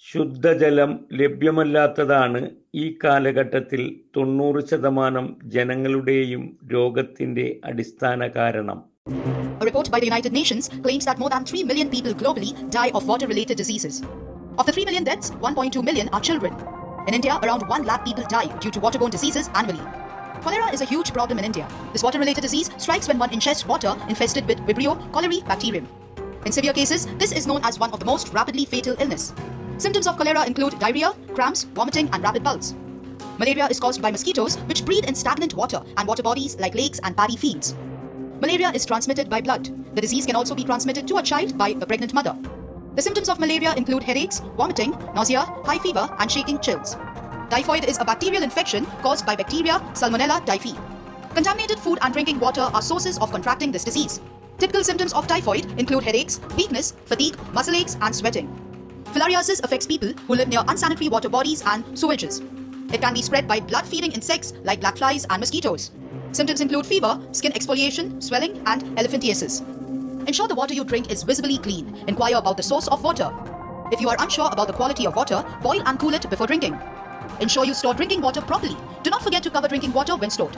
ശുദ്ധജലം ലഭ്യമല്ലാത്തതാണ് ഈ കാലഘട്ടത്തിൽ 90% ജനങ്ങളുടെയും രോഗത്തിന്റെ അടിസ്ഥാന കാരണം. A report by the United Nations claims that more than 3 million people globally die of water-related diseases. Of the 3 million deaths, 1.2 million are children. In India, around 1 lakh people die due to waterborne diseases annually. Cholera is a huge problem in India. This water-related disease strikes when one ingests water infested with Vibrio cholerae bacterium. In severe cases, this is known as one of the most rapidly fatal illness. Symptoms of cholera include diarrhea, cramps, vomiting, and rapid pulse. Malaria is caused by mosquitoes, which breed in stagnant water and water bodies like lakes and paddy fields. Malaria is transmitted by blood. The disease can also be transmitted to a child by a pregnant mother. The symptoms of malaria include headaches, vomiting, nausea, high fever, and shaking chills. Typhoid is a bacterial infection caused by bacteria Salmonella typhi. Contaminated food and drinking water are sources of contracting this disease. Typical symptoms of typhoid include headaches, weakness, fatigue, muscle aches, and sweating. Filariasis affects people who live near unsanitary water bodies and sewages. It can be spread by blood-feeding insects like black flies and mosquitoes. Symptoms include fever, skin exfoliation, swelling, and elephantiasis. Ensure the water you drink is visibly clean. Inquire about the source of water. If you are unsure about the quality of water, boil and cool it before drinking. Ensure you store drinking water properly. Do not forget to cover drinking water when stored.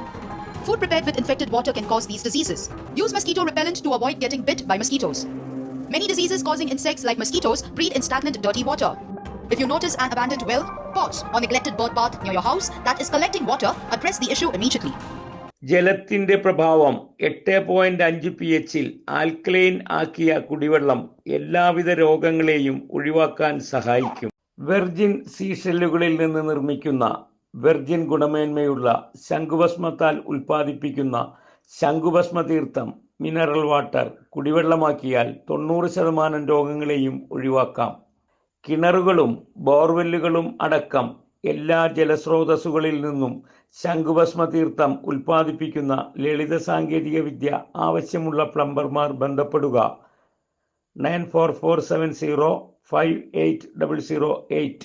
Food prepared with infected water can cause these diseases. Use mosquito repellent to avoid getting bit by mosquitoes. Many diseases causing insects like mosquitoes breed in stagnant, dirty water. If you notice an abandoned well, pause, or neglected bird bath near your house that is collecting water, address the issue immediately. ജലത്തിന്റെ പ്രഭാവം 8.5 pH alkaline ആക്കിയ കുടിവെള്ളം എല്ലാവിധ രോഗങ്ങളെയും ഒഴിവാക്കാൻ സഹായിക്കും. Virgin സീഷെല്ലുകളിൽ നിന്ന് നിർമ്മിക്കുന്ന വെർജിൻ ഗുണമേന്മയുള്ള ശംഖുഭസ്മത്താൽ ഉൽപ്പാദിപ്പിക്കുന്ന ശംഖുഭസ്മ തീർത്ഥം മിനറൽ വാട്ടർ കുടിവെള്ളമാക്കിയാൽ 90% രോഗങ്ങളെയും ഒഴിവാക്കാം. കിണറുകളും ബോർവെല്ലുകളും അടക്കം എല്ലാ ജലസ്രോതസ്സുകളിൽ നിന്നും ശംഖുഭസ്മ തീർത്ഥം ഉൽപ്പാദിപ്പിക്കുന്ന ലളിത സാങ്കേതിക വിദ്യ ആവശ്യമുള്ള പ്ലംബർമാർ ബന്ധപ്പെടുക 9447058008.